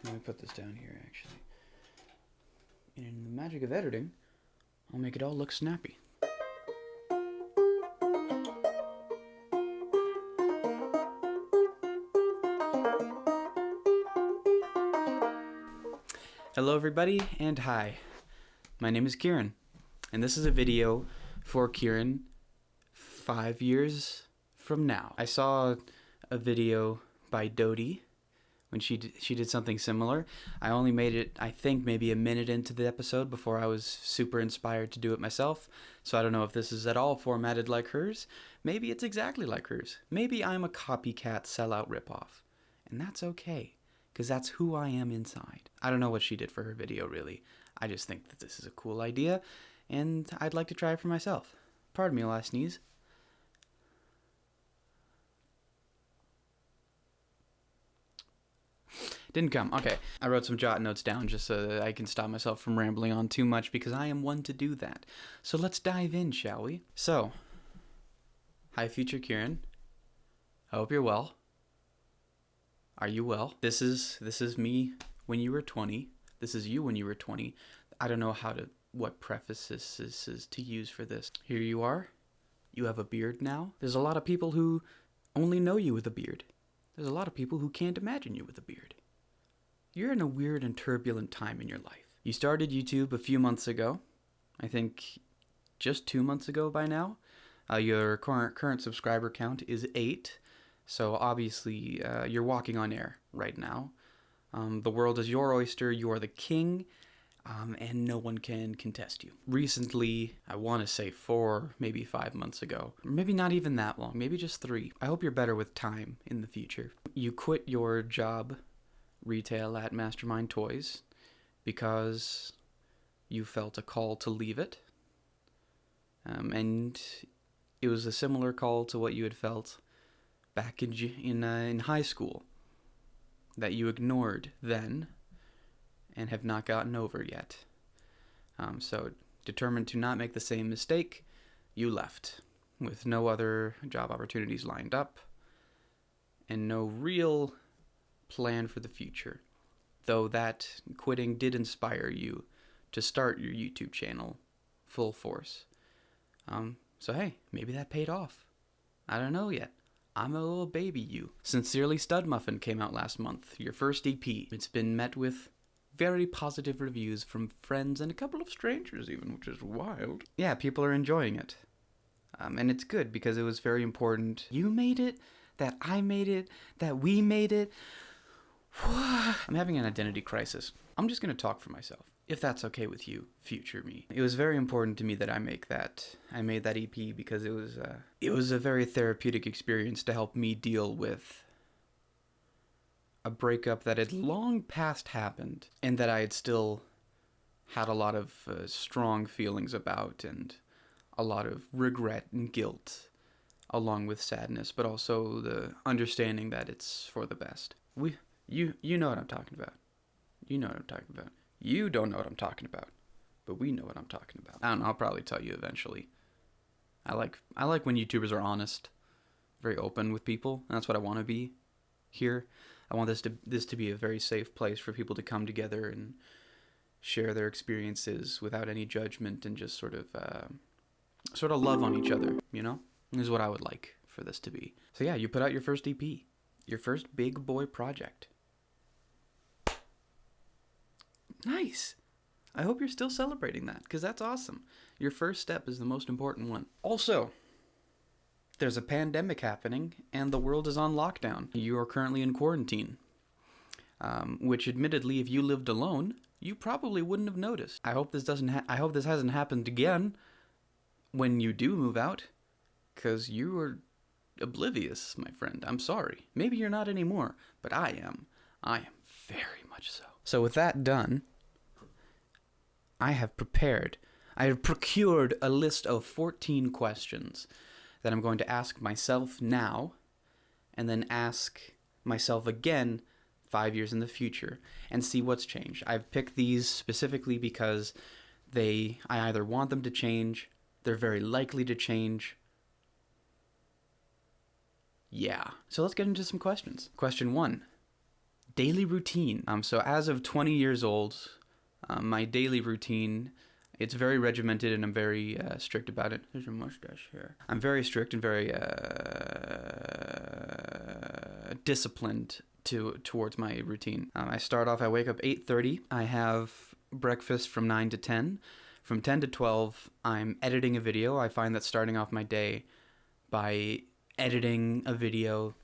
Let me put this down here, actually. And in the magic of editing, I'll make it all look snappy. Hello everybody, and hi. My name is Kieran, and this is a video for Kieran 5 years from now. I saw a video by Dodie when she did something similar. I only made it, I think, maybe a minute into the episode before I was super inspired to do it myself. So I don't know if this is at all formatted like hers. Maybe it's exactly like hers. Maybe I'm a copycat sellout ripoff. And that's okay, because that's who I am inside. I don't know what she did for her video, really. I just think that this is a cool idea, and I'd like to try it for myself. Pardon me while I sneeze. Didn't come. Okay. I wrote some jot notes down just so that I can stop myself from rambling on too much, because I am one to do that. So let's dive in, shall we? So, hi future Kieran. I hope you're well. Are you well? This is me when you were 20. This is you when you were 20. I don't know what prefaces to use for this. Here you are. You have a beard now. There's a lot of people who only know you with a beard. There's a lot of people who can't imagine you with a beard. You're in a weird and turbulent time in your life. You started YouTube a few months ago. I think just 2 months ago by now. Your current subscriber count is 8. So obviously you're walking on air right now. The world is your oyster. You are the king. And no one can contest you. Recently, I want to say 4, maybe 5 months ago. Maybe not even that long. Maybe just 3. I hope you're better with time in the future. You quit your job retail at Mastermind Toys because you felt a call to leave it. And it was a similar call to what you had felt back in high school that you ignored then and have not gotten over yet. So determined to not make the same mistake, you left with no other job opportunities lined up and no real plan for the future. Though that quitting did inspire you to start your YouTube channel full force. So hey, maybe that paid off. I don't know yet. I'm a little baby you. Sincerely Stud Muffin came out last month, your first EP. It's been met with very positive reviews from friends and a couple of strangers even, which is wild. Yeah, people are enjoying it. And it's good because it was very important. You made it, that I made it, that we made it. I'm having an identity crisis. I'm just going to talk for myself, if that's okay with you, future me. It was very important to me that I made that EP because it was a very therapeutic experience to help me deal with a breakup that had long past happened and that I had still had a lot of strong feelings about and a lot of regret and guilt along with sadness, but also the understanding that it's for the best. You know what I'm talking about. You know what I'm talking about. You don't know what I'm talking about, but we know what I'm talking about. I don't know, I'll probably tell you eventually. I like when YouTubers are honest, very open with people, and that's what I want to be here. I want this to be a very safe place for people to come together and share their experiences without any judgment and just sort of love on each other, you know? This is what I would like for this to be. So yeah, you put out your first EP, your first big boy project. Nice. I hope you're still celebrating that, because that's awesome. Your first step is the most important one. Also, there's a pandemic happening, and the world is on lockdown. You are currently in quarantine, which admittedly, if you lived alone, you probably wouldn't have noticed. I hope this hasn't happened again when you do move out, because you are oblivious, my friend. I'm sorry. Maybe you're not anymore, but I am. I am very much so. So with that done, I have procured a list of 14 questions that I'm going to ask myself now, and then ask myself again 5 years in the future, and see what's changed. I've picked these specifically because I either want them to change, they're very likely to change. Yeah. So let's get into some questions. Question 1. Daily routine. So as of 20 years old, my daily routine, it's very regimented, and I'm very strict about it. There's a mustache here. I'm very strict and very disciplined towards my routine. I start off, I wake up 8:30. I have breakfast from 9 to 10. From 10 to 12, I'm editing a video. I find that starting off my day by editing a video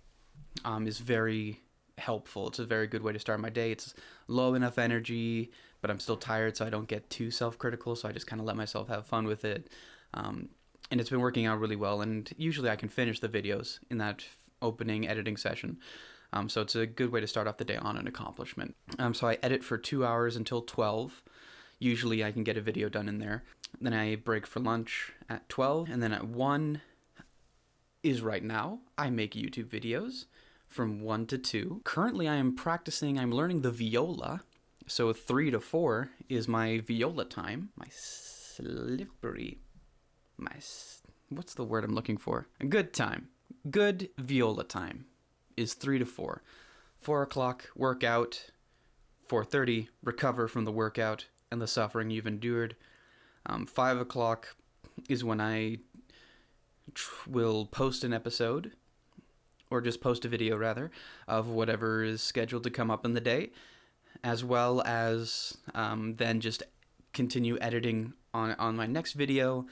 is very helpful. It's a very good way to start my day. It's low enough energy, but I'm still tired, so I don't get too self-critical, so I just kind of let myself have fun with it. And it's been working out really well, and usually I can finish the videos in that opening editing session. So it's a good way to start off the day on an accomplishment. So I edit for 2 hours until 12. Usually I can get a video done in there. Then I break for lunch at 12, and then at 1 is right now. I make YouTube videos from 1 to 2. Currently I am practicing, I'm learning the viola. So 3 to 4 is my viola time. What's the word I'm looking for? A good time. Good viola time is 3 to 4. 4 o'clock, workout. 4:30, recover from the workout and the suffering you've endured. 5 o'clock is when I will post an episode, or just post a video rather, of whatever is scheduled to come up in the day, as well as then just continue editing on my next video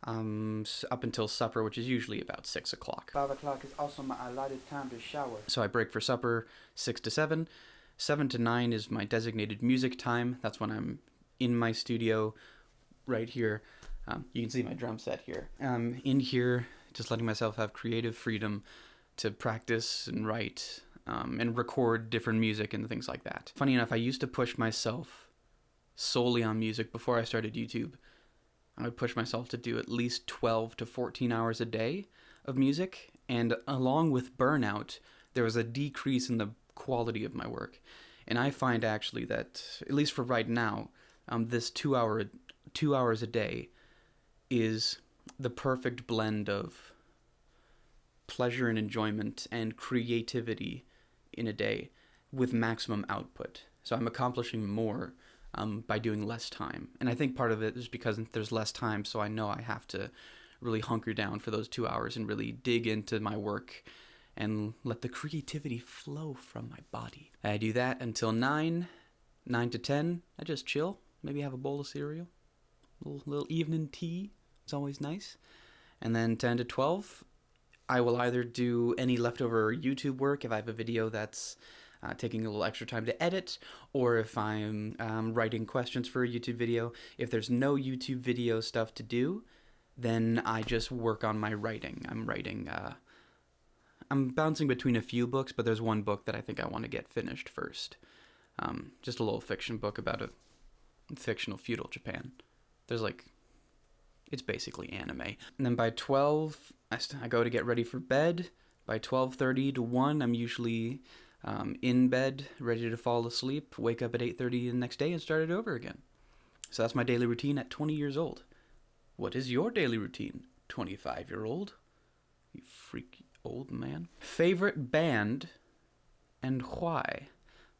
up until supper, which is usually about 6 o'clock. 5 o'clock is also my allotted time to shower. So I break for supper 6 to 7. 7 to 9 is my designated music time. That's when I'm in my studio right here. You can see my drum set here. In here, just letting myself have creative freedom to practice and write and record different music and things like that. Funny enough, I used to push myself solely on music before I started YouTube. I would push myself to do at least 12 to 14 hours a day of music, and along with burnout, there was a decrease in the quality of my work. And I find actually that, at least for right now, this 2 hours a day is the perfect blend of pleasure and enjoyment and creativity in a day with maximum output. So I'm accomplishing more by doing less time. And I think part of it is because there's less time, so I know I have to really hunker down for those 2 hours and really dig into my work and let the creativity flow from my body. I do that until 9 to 10. I just chill, maybe have a bowl of cereal, little evening tea. It's always nice. And then 10 to 12, I will either do any leftover YouTube work if I have a video that's taking a little extra time to edit, or if I'm writing questions for a YouTube video. If there's no YouTube video stuff to do, then I just work on my writing. I'm bouncing between a few books, but there's one book that I think I want to get finished first. Just a little fiction book about a fictional feudal Japan. It's basically anime. And then by 12, I go to get ready for bed. By 12:30 to 1, I'm usually in bed, ready to fall asleep, wake up at 8:30 the next day and start it over again. So that's my daily routine at 20 years old. What is your daily routine, 25-year-old? You freaky old man. Favorite band and why?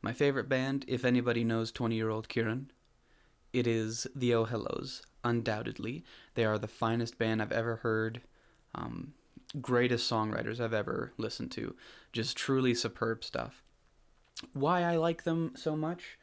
My favorite band, if anybody knows 20-year-old Kieran, it is the Oh Hellos, undoubtedly. They are the finest band I've ever heard. Greatest songwriters I've ever listened to. Just truly superb stuff. Why I like them so much?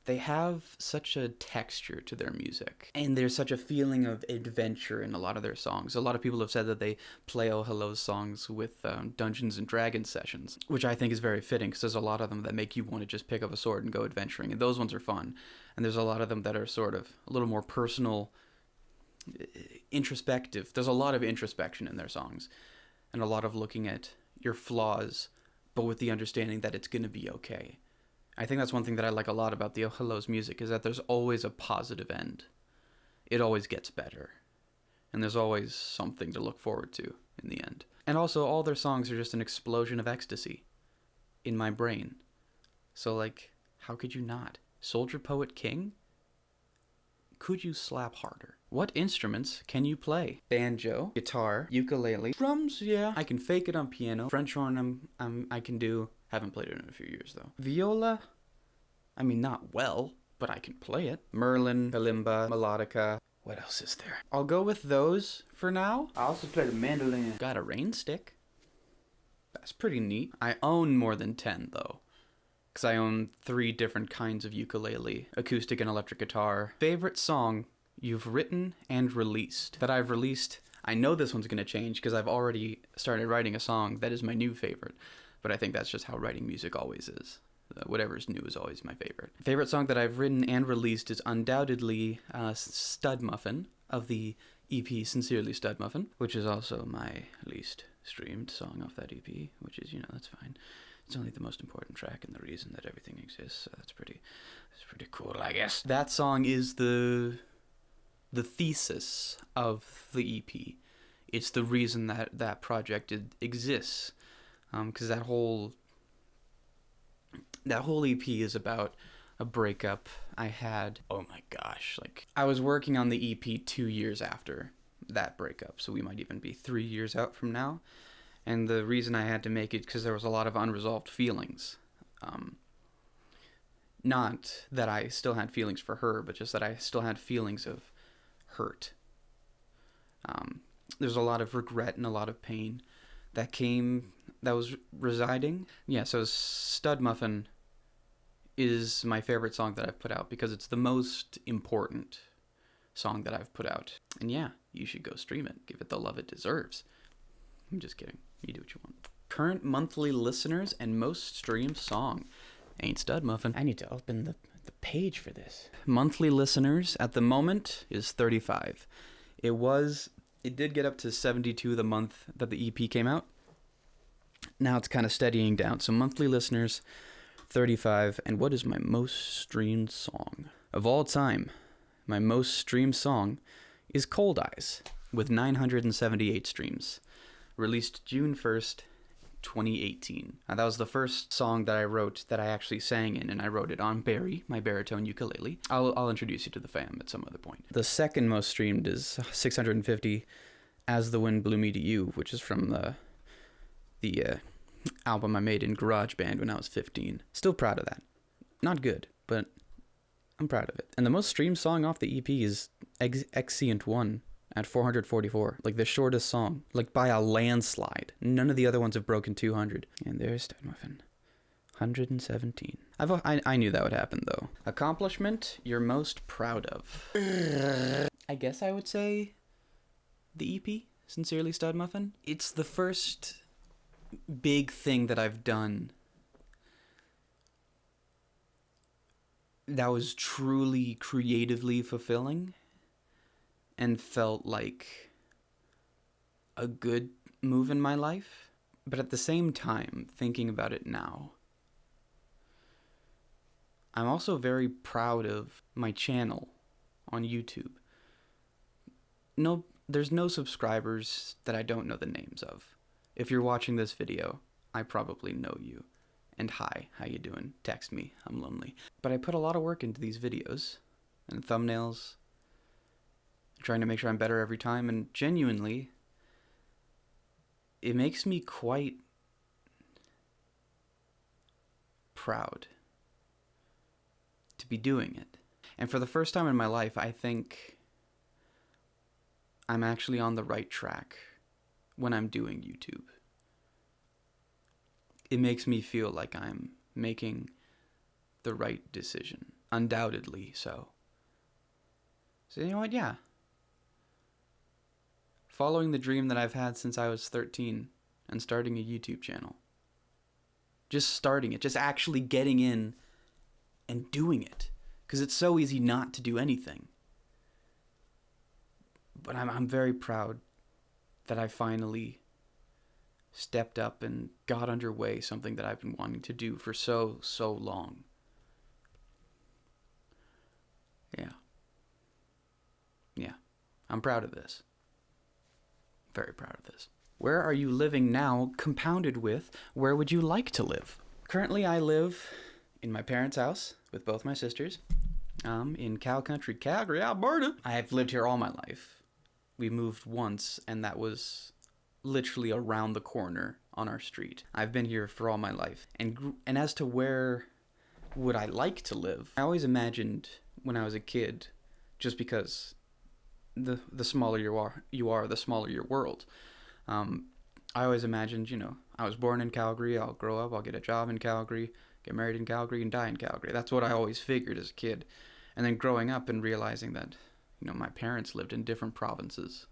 They have such a texture to their music, and there's such a feeling of adventure in a lot of their songs. A lot of people have said that they play Oh Hello's songs with Dungeons and Dragons sessions, which I think is very fitting, because there's a lot of them that make you want to just pick up a sword and go adventuring, and those ones are fun. And there's a lot of them that are sort of a little more personal, introspective. There's a lot of introspection in their songs, and a lot of looking at your flaws, but with the understanding that it's going to be okay. I think that's one thing that I like a lot about the Oh Hello's music, is that there's always a positive end. It always gets better. And there's always something to look forward to in the end. And also, all their songs are just an explosion of ecstasy in my brain. So, how could you not? Soldier Poet King? Could you slap harder? What instruments can you play? Banjo, guitar, ukulele, drums, yeah. I can fake it on piano. French horn, I can do. Haven't played it in a few years, though. Viola, I mean, not well, but I can play it. Merlin, kalimba, melodica. What else is there? I'll go with those for now. I also play the mandolin. Got a rain stick. That's pretty neat. I own more than 10, though, because I own 3 different kinds of ukulele, acoustic and electric guitar. Favorite song you've written and released? That I've released, I know this one's going to change because I've already started writing a song that is my new favorite, but I think that's just how writing music always is. Whatever's new is always my favorite. Favorite song that I've written and released is undoubtedly Stud Muffin of the EP Sincerely Stud Muffin, which is also my least streamed song off that EP, which is, that's fine. It's only the most important track and the reason that everything exists, so that's pretty cool, I guess. That song is the thesis of the EP. It's the reason that project exists, because that whole EP is about a breakup I had. Oh my gosh, I was working on the EP 2 years after that breakup, so we might even be 3 years out from now. And the reason I had to make it because there was a lot of unresolved feelings. Not that I still had feelings for her, but just that I still had feelings of hurt. There's a lot of regret and a lot of pain that was residing. Yeah, so Stud Muffin is my favorite song that I've put out because it's the most important song that I've put out. And yeah, you should go stream it. Give it the love it deserves. I'm just kidding. You do what you want. Current monthly listeners and most streamed song. Ain't Stud Muffin. I need to open the page for this. Monthly listeners at the moment is 35. It did get up to 72 the month that the EP came out. Now it's kind of steadying down. So monthly listeners, 35. And what is my most streamed song? Of all time, my most streamed song is Cold Eyes with 978 streams. Released June 1st, 2018. Now, that was the first song that I wrote that I actually sang in, and I wrote it on Barry, my baritone ukulele. I'll introduce you to the fam at some other point. The second most streamed is 650, As the Wind Blew Me to You, which is from the album I made in GarageBand when I was 15. Still proud of that. Not good, but I'm proud of it. And the most streamed song off the EP is Exeunt 1 at 444. The shortest song. By a landslide. None of the other ones have broken 200. And there's Stud Muffin. 117. I knew that would happen, though. Accomplishment you're most proud of? I guess I would say the EP, Sincerely Stud Muffin. It's the first big thing that I've done that was truly creatively fulfilling and felt like a good move in my life. But at the same time, thinking about it now, I'm also very proud of my channel on YouTube. There's no subscribers that I don't know the names of. If you're watching this video, I probably know you. And hi, how you doing? Text me, I'm lonely. But I put a lot of work into these videos and thumbnails, trying to make sure I'm better every time, and genuinely, it makes me quite proud to be doing it. And for the first time in my life, I think I'm actually on the right track when I'm doing YouTube. It makes me feel like I'm making the right decision. Undoubtedly so. So you know what? Yeah. Following the dream that I've had since I was 13 and starting a YouTube channel. Just starting it. Just actually getting in and doing it. Because it's so easy not to do anything. But I'm very proud that I finally stepped up and got underway something that I've been wanting to do for so long. Yeah. I'm proud of this. Very proud of this. Where are you living now, compounded with where would you like to live? Currently, I live in my parents' house with both my sisters in cow country, Calgary, Alberta. I have lived here all my life. We moved once, and that was literally around the corner on our street. I've been here for all my life. And as to where would I like to live, I always imagined when I was a kid, just because the smaller you are, the smaller your world. I always imagined, I was born in Calgary, I'll grow up, I'll get a job in Calgary, get married in Calgary, and die in Calgary. That's what I always figured as a kid. And then growing up and realizing that, my parents lived in different provinces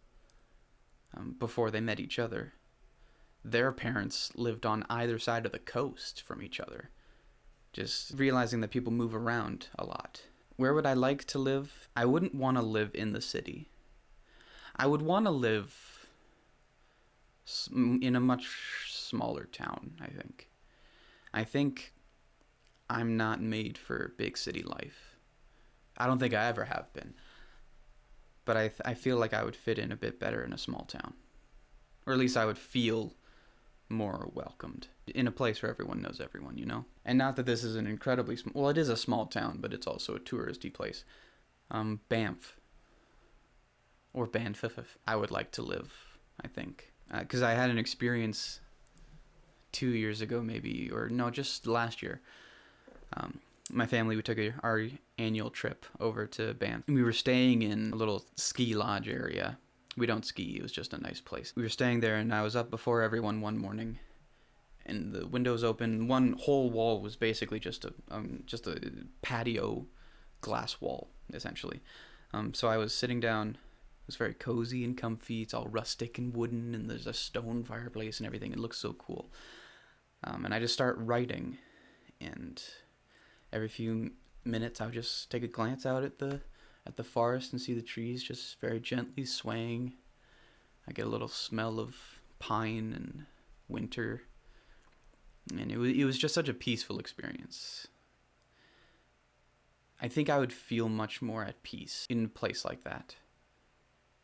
before they met each other. Their parents lived on either side of the coast from each other. Just realizing that people move around a lot. Where would I like to live? I wouldn't want to live in the city. I would want to live in a much smaller town, I think. I think I'm not made for big city life. I don't think I ever have been. But I feel like I would fit in a bit better in a small town. Or at least I would feel more welcomed in a place where everyone knows everyone, And not that this is an incredibly well, it is a small town, but it's also a touristy place. Banff. Or Banff. I would like to live, I think. Because I had an experience 2 years ago, maybe, or no, just last year. My family, we took our annual trip over to Banff. We were staying in a little ski lodge area. We don't ski, it was just a nice place. We were staying there, and I was up before everyone one morning, and the windows open. One whole wall was basically just a patio glass wall, essentially. So I was sitting down. It was very cozy and comfy. It's all rustic and wooden, and there's a stone fireplace and everything. It looks so cool. And I just start writing, and every few minutes I would just take a glance out at the forest and see the trees just very gently swaying. I get a little smell of pine and winter, and it was just such a peaceful experience. I think I would feel much more at peace in a place like that,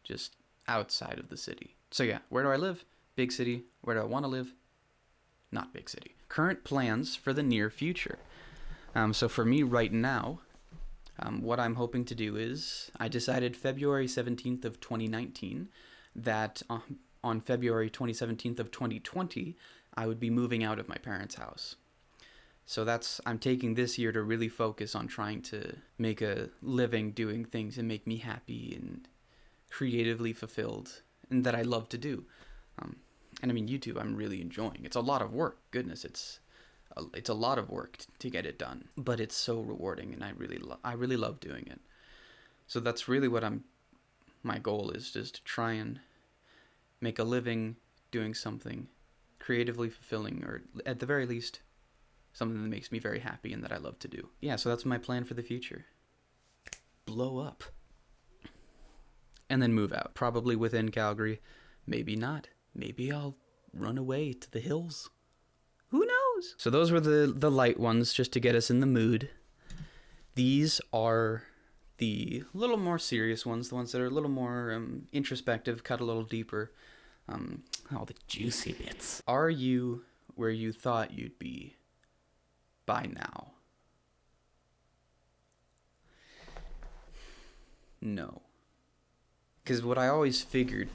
just outside of the city. So yeah, where do I live? Big city. Where do I want to live? Not big city. Current plans for the near future. So for me right now, what I'm hoping to do is, I decided February 17th of 2019 that on February 27th of 2020, I would be moving out of my parents' house. So I'm taking this year to really focus on trying to make a living doing things that make me happy and creatively fulfilled and that I love to do. And I mean, YouTube, I'm really enjoying. It's a lot of work. Goodness, it's a lot of work to get it done, but it's so rewarding, and I really love doing it. So that's really what my goal is, just to try and make a living doing something creatively fulfilling, or at the very least, something that makes me very happy and that I love to do. Yeah, so that's my plan for the future. Blow up. And then move out, probably within Calgary. Maybe not. Maybe I'll run away to the hills. Who knows? So those were the light ones, just to get us in the mood. These are the little more serious ones, the ones that are a little more introspective, cut a little deeper. All the juicy bits. Are you where you thought you'd be by now? No. Because what I always figured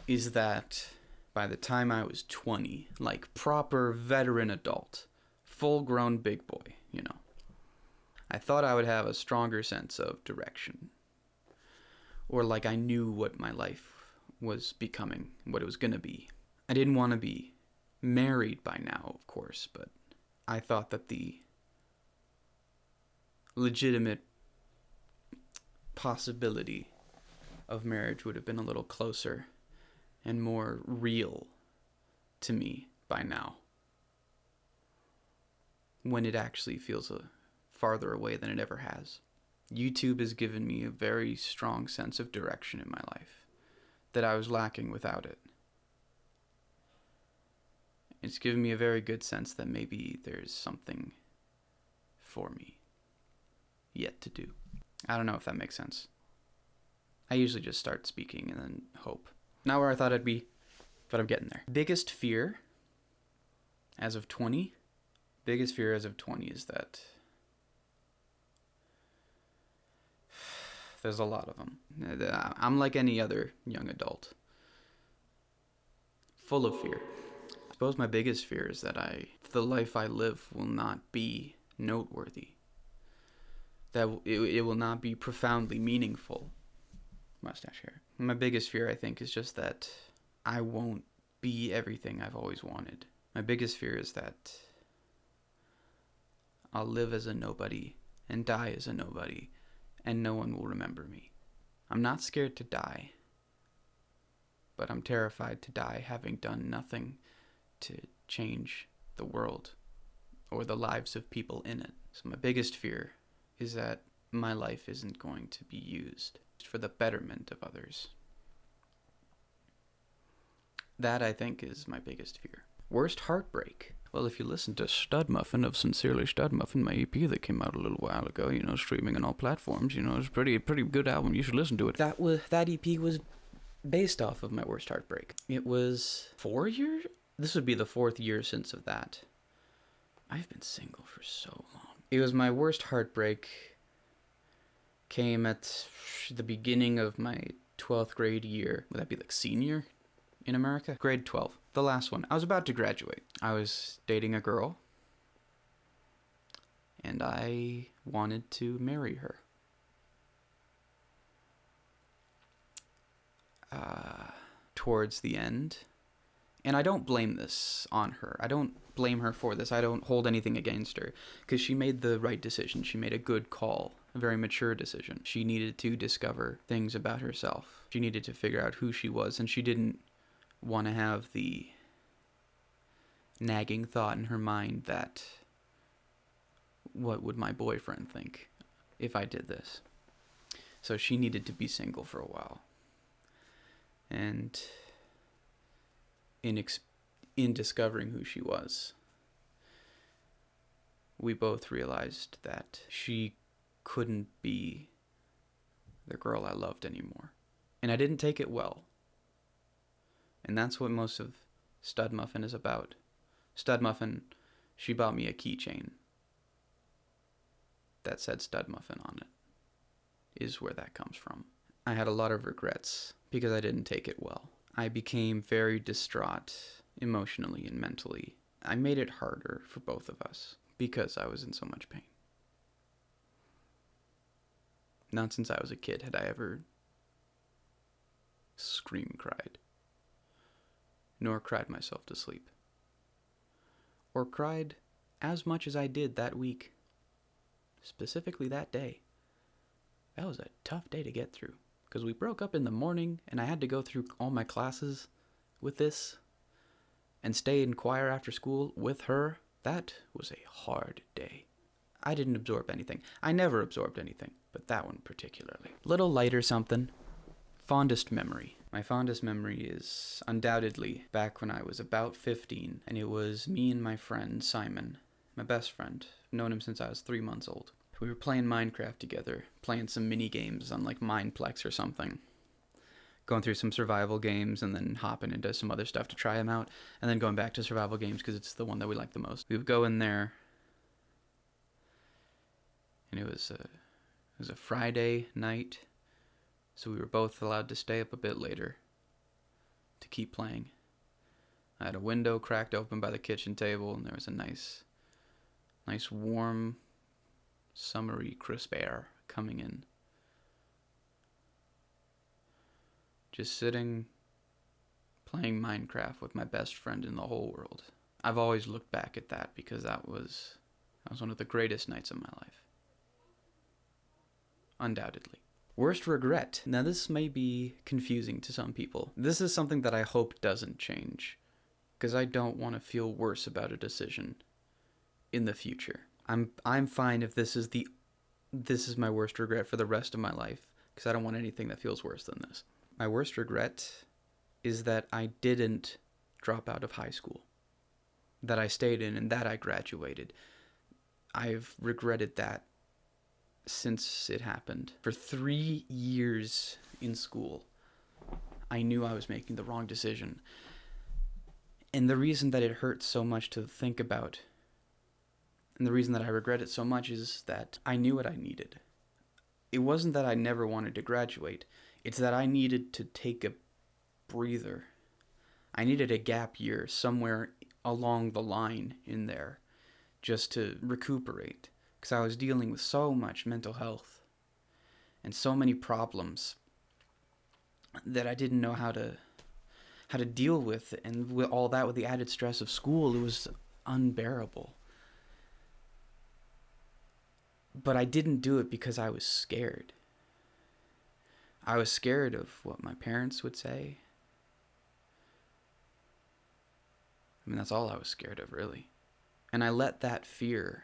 is that by the time I was 20, like proper veteran adult, full-grown big boy, I thought I would have a stronger sense of direction. Or like I knew what my life was becoming, what it was going to be. I didn't want to be married by now, of course, but I thought that the legitimate possibility of marriage would have been a little closer and more real to me by now, when it actually feels farther away than it ever has. YouTube has given me a very strong sense of direction in my life that I was lacking without it. It's given me a very good sense that maybe there's something for me yet to do. I don't know if that makes sense. I usually just start speaking and then hope. Not where I thought I'd be, but I'm getting there. Biggest fear as of 20 is that there's a lot of them. I'm like any other young adult. full of fear. I suppose my biggest fear is that the life I live will not be noteworthy. That it will not be profoundly meaningful. Mustache hair. My biggest fear, I think, is just that I won't be everything I've always wanted. My biggest fear is that I'll live as a nobody and die as a nobody, and no one will remember me. I'm not scared to die, but I'm terrified to die having done nothing to change the world or the lives of people in it. So my biggest fear is that my life isn't going to be used for the betterment of others. That, I think, is my biggest fear. Worst heartbreak. Well, if you listen to Stud Muffin of Sincerely Stud Muffin, my EP that came out a little while ago, streaming on all platforms, it's a pretty good album. You should listen to it. That EP was based off of my worst heartbreak. It was 4 years? This would be the 4th year since of that. I've been single for so long. It was my worst heartbreak. Came at the beginning of my 12th grade year. Would that be like senior in America? Grade 12. The last one. I was about to graduate. I was dating a girl, and I wanted to marry her. Towards the end, and I don't blame this on her. I don't blame her for this. I don't hold anything against her, because she made the right decision. She made a good call, a very mature decision. She needed to discover things about herself. She needed to figure out who she was, and she didn't want to have the nagging thought in her mind that, what would my boyfriend think if I did this? So she needed to be single for a while. And in discovering who she was, we both realized that she couldn't be the girl I loved anymore. And I didn't take it well. And that's what most of Stud Muffin is about. Stud Muffin, she bought me a keychain that said Stud Muffin on it, is where that comes from. I had a lot of regrets because I didn't take it well. I became very distraught emotionally and mentally. I made it harder for both of us because I was in so much pain. Not since I was a kid had I ever cried, nor cried myself to sleep, or cried as much as I did that week, specifically that day. That was a tough day to get through, because we broke up in the morning, and I had to go through all my classes with this, and stay in choir after school with her. That was a hard day. I didn't absorb anything. I never absorbed anything, but that one particularly. Little lighter something. Fondest memory. My fondest memory is undoubtedly back when I was about 15, and it was me and my friend Simon, my best friend. I've known him since I was 3 months old. We were playing Minecraft together, playing some mini games on like Mineplex or something. Going through some survival games and then hopping into some other stuff to try them out, and then going back to survival games because it's the one that we like the most. We would go in there, and it was a Friday night, so we were both allowed to stay up a bit later to keep playing. I had a window cracked open by the kitchen table, and there was a nice warm, summery, crisp air coming in. Just sitting, playing Minecraft with my best friend in the whole world. I've always looked back at that because that was one of the greatest nights of my life. Undoubtedly. Worst regret. Now this may be confusing to some people. This is something that I hope doesn't change, because I don't want to feel worse about a decision in the future. I'm fine if this is my worst regret for the rest of my life, because I don't want anything that feels worse than this. My worst regret is that I didn't drop out of high school, that I stayed in and that I graduated. I've regretted that since it happened. For 3 years in school, I knew I was making the wrong decision. And the reason that it hurts so much to think about, and the reason that I regret it so much, is that I knew what I needed. It wasn't that I never wanted to graduate. It's that I needed to take a breather. I needed a gap year somewhere along the line in there just to recuperate, because I was dealing with so much mental health and so many problems that I didn't know how to deal with, and with all that, with the added stress of school, it was unbearable. But I didn't do it because I was scared. I was scared of what my parents would say. I mean, that's all I was scared of, really. And I let that fear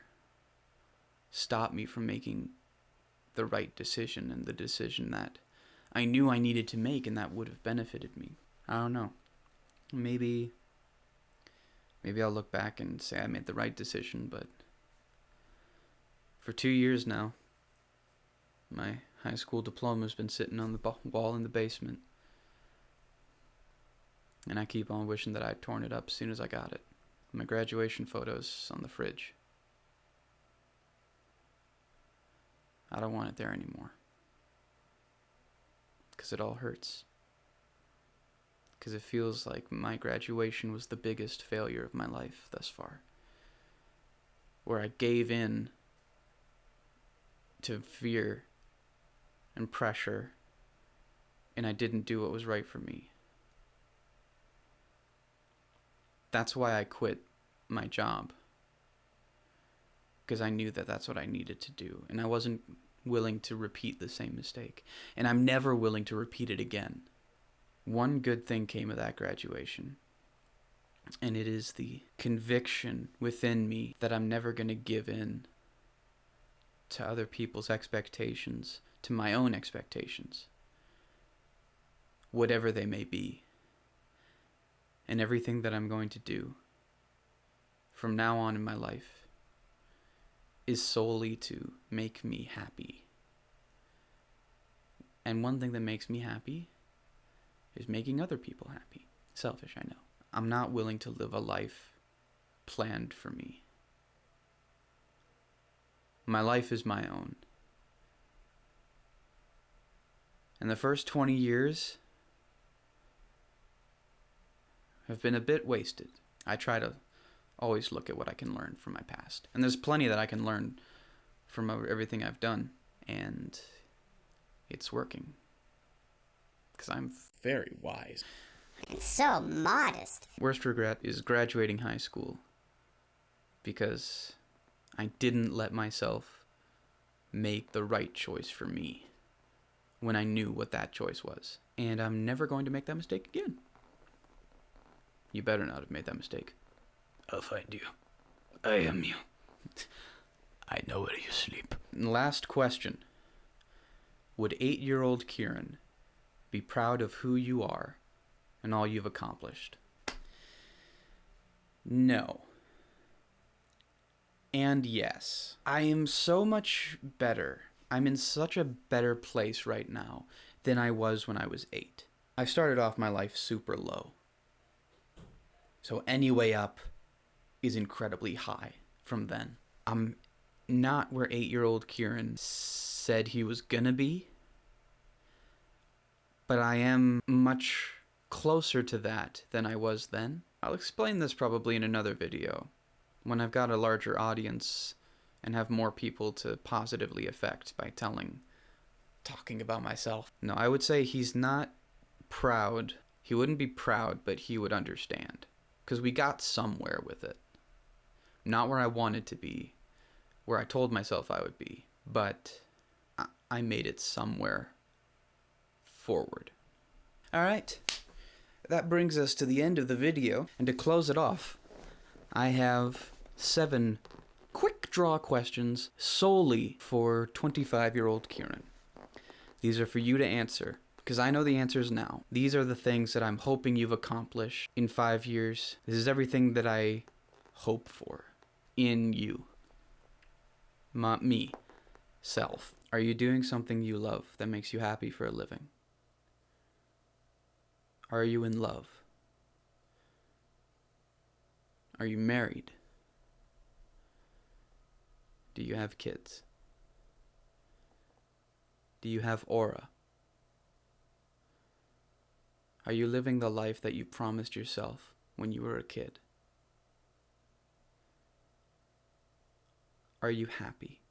stop me from making the right decision, and the decision that I knew I needed to make, and that would have benefited me. I don't know. Maybe I'll look back and say I made the right decision, but for 2 years now, my high school diploma's been sitting on the wall in the basement. And I keep on wishing that I'd torn it up as soon as I got it. My graduation photo's on the fridge. I don't want it there anymore. Because it all hurts. Because it feels like my graduation was the biggest failure of my life thus far. Where I gave in to fear and pressure, and I didn't do what was right for me. That's why I quit my job. Because I knew that that's what I needed to do. And I wasn't willing to repeat the same mistake. And I'm never willing to repeat it again. One good thing came of that graduation. And it is the conviction within me that I'm never going to give in to other people's expectations, to my own expectations, whatever they may be. And everything that I'm going to do from now on in my life is solely to make me happy. And one thing that makes me happy is making other people happy. Selfish, I know. I'm not willing to live a life planned for me. My life is my own. And the first 20 years have been a bit wasted. I try to always look at what I can learn from my past. And there's plenty that I can learn from everything I've done. And it's working. Because I'm very wise. It's so modest. Worst regret is graduating high school. Because I didn't let myself make the right choice for me when I knew what that choice was. And I'm never going to make that mistake again. You better not have made that mistake. I'll find you. I am you. I know where you sleep. Last question. Would 8-year-old Kieran be proud of who you are and all you've accomplished? No. And yes. I am so much better. I'm in such a better place right now than I was when I was 8. I started off my life super low. So any way up is incredibly high from then. I'm not where 8-year-old Kieran said he was gonna be, but I am much closer to that than I was then. I'll explain this probably in another video, when I've got a larger audience and have more people to positively affect by talking about myself. No, I would say he's not proud. He wouldn't be proud, but he would understand. Because we got somewhere with it. Not where I wanted to be, where I told myself I would be, but I made it somewhere forward. Alright, that brings us to the end of the video, and to close it off, I have 7 quick draw questions solely for 25-year-old Kieran. These are for you to answer, because I know the answers now. These are the things that I'm hoping you've accomplished in 5 years. This is everything that I hope for in you. Me. Self. Are you doing something you love that makes you happy for a living? Are you in love? Are you married? Do you have kids? Do you have aura? Are you living the life that you promised yourself when you were a kid? Are you happy?